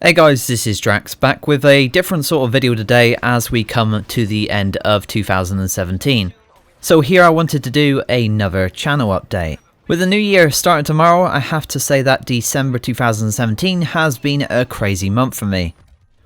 Hey guys, this is Drax back with a different sort of video today as we come to the end of 2017. So here I wanted to do another channel update. With the new year starting tomorrow, I have to say that December 2017 has been a crazy month for me.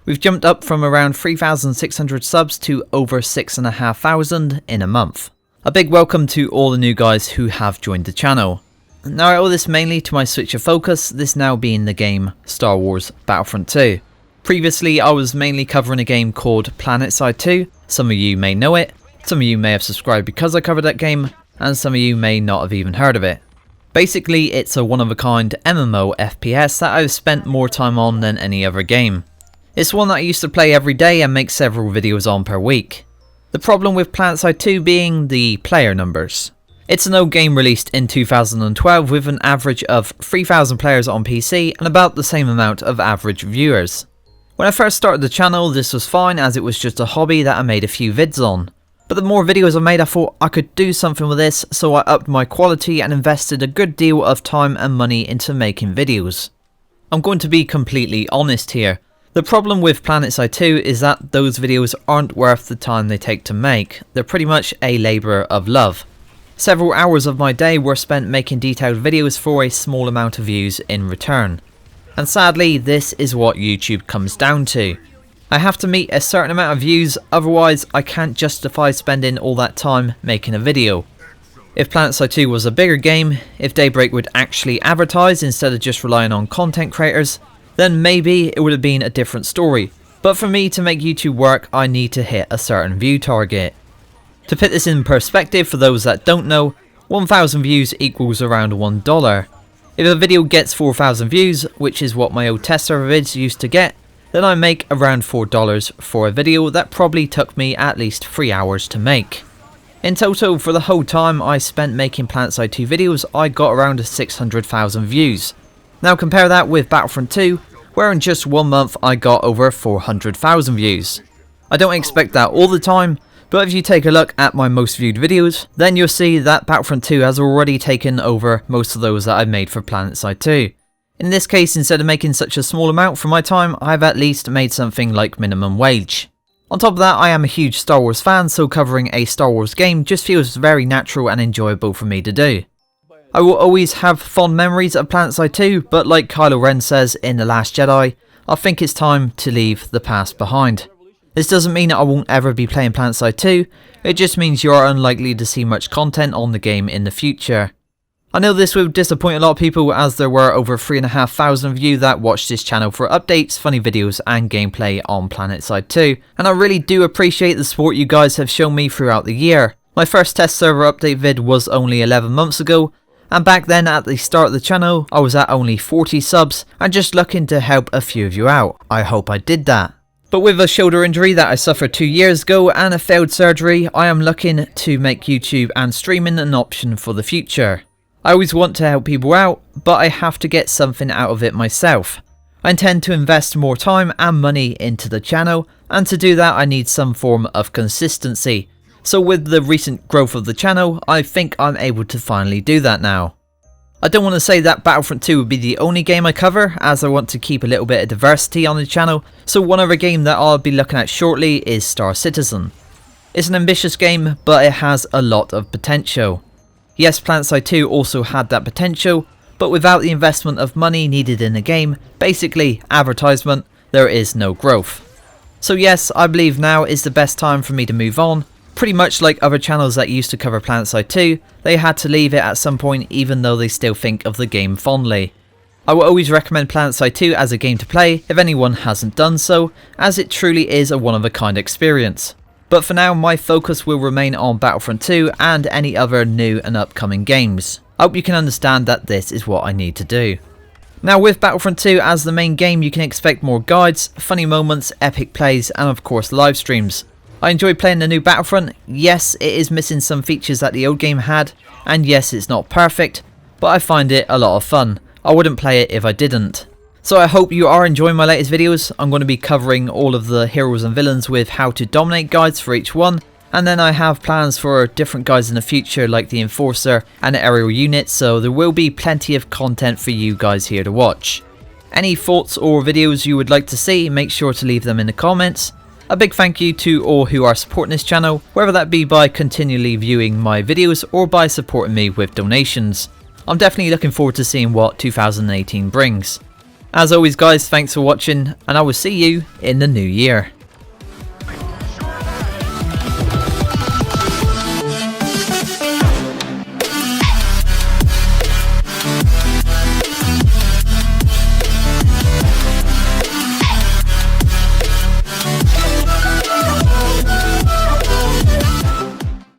We've jumped up from around 3,600 subs to over 6,500 in a month. A big welcome to all the new guys who have joined the channel. Now I owe this mainly to my switch of focus, this now being the game Star Wars Battlefront 2. Previously I was mainly covering a game called PlanetSide 2, some of you may know it, some of you may have subscribed because I covered that game, and some of you may not have even heard of it. Basically it's a one-of-a-kind MMO FPS that I've spent more time on than any other game. It's one that I used to play every day and make several videos on per week. The problem with PlanetSide 2 being the player numbers. It's an old game released in 2012 with an average of 3,000 players on PC and about the same amount of average viewers. When I first started the channel this was fine as it was just a hobby that I made a few vids on. But the more videos I made I thought I could do something with this, so I upped my quality and invested a good deal of time and money into making videos. I'm going to be completely honest here. The problem with PlanetSide 2 is that those videos aren't worth the time they take to make. They're pretty much a labour of love. Several hours of my day were spent making detailed videos for a small amount of views in return. And sadly, this is what YouTube comes down to. I have to meet a certain amount of views, otherwise I can't justify spending all that time making a video. If PlanetSide 2 was a bigger game, if Daybreak would actually advertise instead of just relying on content creators, then maybe it would have been a different story. But for me to make YouTube work, I need to hit a certain view target. To put this in perspective for those that don't know, 1,000 views equals around $1. If a video gets 4,000 views, which is what my old test server vids used to get, then I make around $4 for a video that probably took me at least 3 hours to make. In total, for the whole time I spent making PlanetSide 2 videos, I got around 600,000 views. Now compare that with Battlefront 2, where in just 1 month I got over 400,000 views. I don't expect that all the time, but if you take a look at my most viewed videos, then you'll see that Battlefront 2 has already taken over most of those that I've made for PlanetSide 2. In this case, instead of making such a small amount for my time, I've at least made something like minimum wage. On top of that, I am a huge Star Wars fan, so covering a Star Wars game just feels very natural and enjoyable for me to do. I will always have fond memories of PlanetSide 2, but like Kylo Ren says in The Last Jedi, I think it's time to leave the past behind. This doesn't mean I won't ever be playing PlanetSide 2, it just means you are unlikely to see much content on the game in the future. I know this will disappoint a lot of people as there were over 3,500 of you that watched this channel for updates, funny videos and gameplay on PlanetSide 2, and I really do appreciate the support you guys have shown me throughout the year. My first test server update vid was only 11 months ago, and back then at the start of the channel I was at only 40 subs and just looking to help a few of you out. I hope I did that. But with a shoulder injury that I suffered 2 years ago and a failed surgery, I am looking to make YouTube and streaming an option for the future. I always want to help people out, but I have to get something out of it myself. I intend to invest more time and money into the channel, and to do that I need some form of consistency. So with the recent growth of the channel, I think I'm able to finally do that now. I don't want to say that Battlefront 2 would be the only game I cover, as I want to keep a little bit of diversity on the channel, so one other game that I'll be looking at shortly is Star Citizen. It's an ambitious game, but it has a lot of potential. Yes, PlanetSide 2 also had that potential, but without the investment of money needed in the game, basically advertisement, there is no growth. So yes, I believe now is the best time for me to move on. Pretty much like other channels that used to cover PlanetSide 2, they had to leave it at some point even though they still think of the game fondly. I will always recommend PlanetSide 2 as a game to play if anyone hasn't done so, as it truly is a one-of-a-kind experience. But for now my focus will remain on Battlefront 2 and any other new and upcoming games. I hope you can understand that this is what I need to do. Now with Battlefront 2 as the main game you can expect more guides, funny moments, epic plays and of course live streams. I enjoy playing the new Battlefront. Yes, it is missing some features that the old game had, and yes, it's not perfect, but I find it a lot of fun. I wouldn't play it if I didn't. So I hope you are enjoying my latest videos. I'm going to be covering all of the heroes and villains with how to dominate guides for each one, and then I have plans for different guides in the future like the Enforcer and the aerial unit, so there will be plenty of content for you guys here to watch. Any thoughts or videos you would like to see, make sure to leave them in the comments. A big thank you to all who are supporting this channel, whether that be by continually viewing my videos or by supporting me with donations. I'm definitely looking forward to seeing what 2018 brings. As always guys, thanks for watching, and I will see you in the new year.